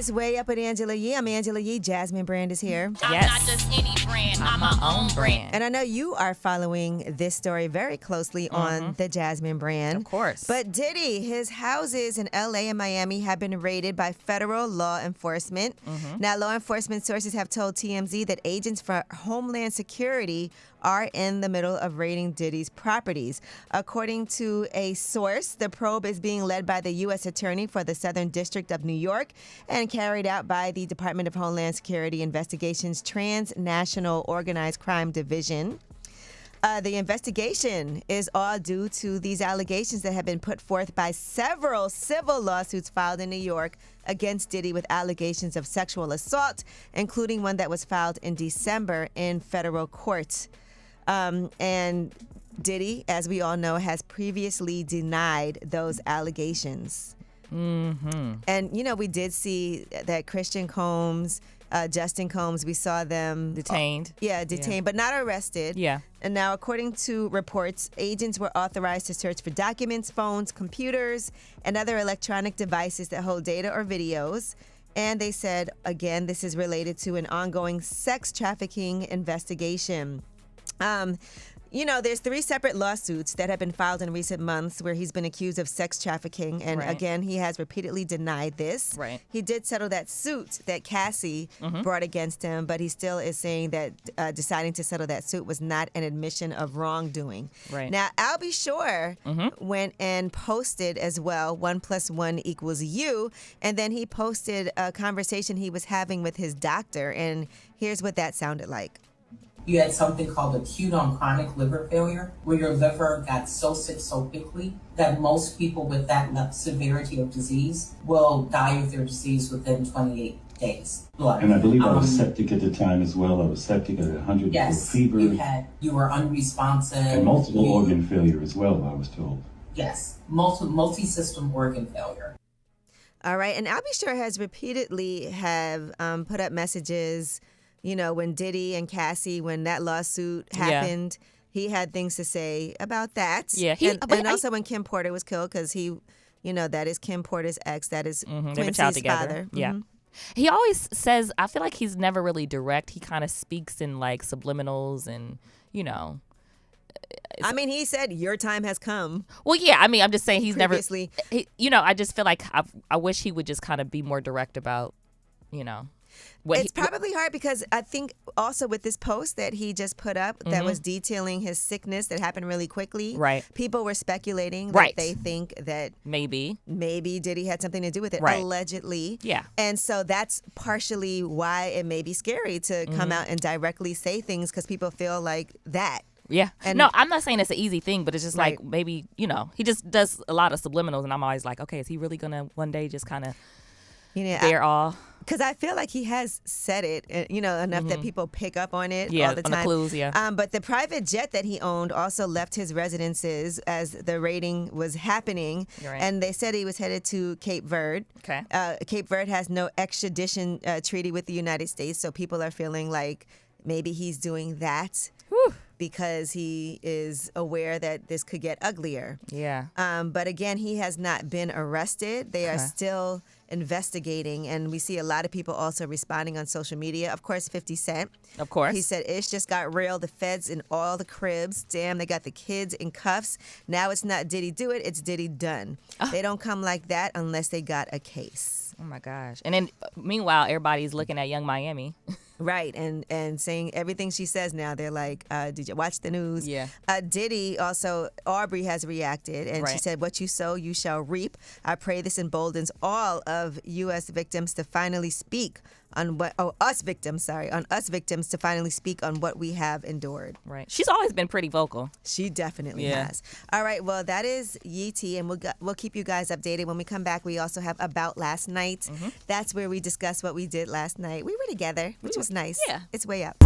It's Way Up with Angela Yee. I'm Angela Yee. Jasmine Brand is here. I'm not just any brand. I'm my own brand. And I know you are following this story very closely on the Jasmine Brand. Of course. But Diddy, his houses in L.A. and Miami have been raided by federal law enforcement. Now, law enforcement sources have told TMZ that agents for Homeland Security are in the middle of raiding Diddy's properties. According to a source, the probe is being led by the U.S. Attorney for the Southern District of New York and carried out by the Department of Homeland Security Investigation's Transnational Organized Crime Division. The investigation is all due to these allegations that have been put forth by several civil lawsuits filed in New York against Diddy with allegations of sexual assault, including one that was filed in December in federal court. And Diddy, as we all know, has previously denied those allegations. And, you know, we did see that Christian Combs, Justin Combs, we saw them Detained. Detained, but not arrested. Yeah. And now, according to reports, agents were authorized to search for documents, phones, computers, and other electronic devices that hold data or videos. And they said, again, this is related to an ongoing sex trafficking investigation. You know, there's 3 separate lawsuits that have been filed in recent months where he's been accused of sex trafficking. And again, he has repeatedly denied this. Right. He did settle that suit that Cassie brought against him, but he still is saying that deciding to settle that suit was not an admission of wrongdoing. Right. Now, Alby Shar went and posted as well, 1 + 1 = you. And then he posted a conversation he was having with his doctor. And here's what that sounded like. You had something called acute on chronic liver failure, where your liver got so sick so quickly that most people with that severity of disease will die of their disease within 28 days. Blood. And I believe I was septic at the time as well. I was septic at 100 yes, fever. You were unresponsive. And multiple organ failure as well, I was told. Yes, multi-system organ failure. All right, and Alby Shar has repeatedly have put up messages. You know, when Diddy and Cassie, when that lawsuit happened, he had things to say about that. Yeah. And also when Kim Porter was killed, because he, you know, that is Kim Porter's ex. That is Quincy's father. Yeah. He always says, I feel like he's never really direct. He kind of speaks in like subliminals and, you know. I mean, he said, your time has come. Well, yeah. I mean, I'm just saying he's previously. never, you know, I just feel like I wish he would just kind of be more direct about, you know. It's probably hard because I think also with this post that he just put up that was detailing his sickness that happened really quickly. Right. People were speculating that they think that maybe Diddy had something to do with it, allegedly. Yeah. And so that's partially why it may be scary to come out and directly say things because people feel like that. Yeah. And no, I'm not saying it's an easy thing, but it's just like maybe, you know, he just does a lot of subliminals and I'm always like, okay, is he really going to one day just kind of bear all? Because I feel like he has said it, you know, enough that people pick up on it all the time. On the clues, but the private jet that he owned also left his residences as the raiding was happening. Right. And they said he was headed to Cape Verde. Okay. Cape Verde has no extradition treaty with the United States, so people are feeling like maybe he's doing that. Whew. Because he is aware that this could get uglier. Yeah. But again, he has not been arrested. They are still investigating, and we see a lot of people also responding on social media. Of course, 50 Cent. Of course. He said, "Ish just got real. The feds in all the cribs. Damn, they got the kids in cuffs. Now it's not Diddy do it, it's Diddy done. They don't come like that unless they got a case." Oh, my gosh. And then, meanwhile, everybody's looking at Young Miami. Right, and saying everything she says now. They're like, did you watch the news? Yeah. Diddy also, Aubrey has reacted, and she said, "What you sow, you shall reap. I pray this emboldens all of U.S. victims to finally speak on what, us victims to finally speak on what we have endured." Right. She's always been pretty vocal. She definitely has. All right, well, that is Yee T, and we'll keep you guys updated. When we come back, we also have About Last Night. That's where we discuss what we did last night. We were together, which was nice. Yeah. It's Way Up.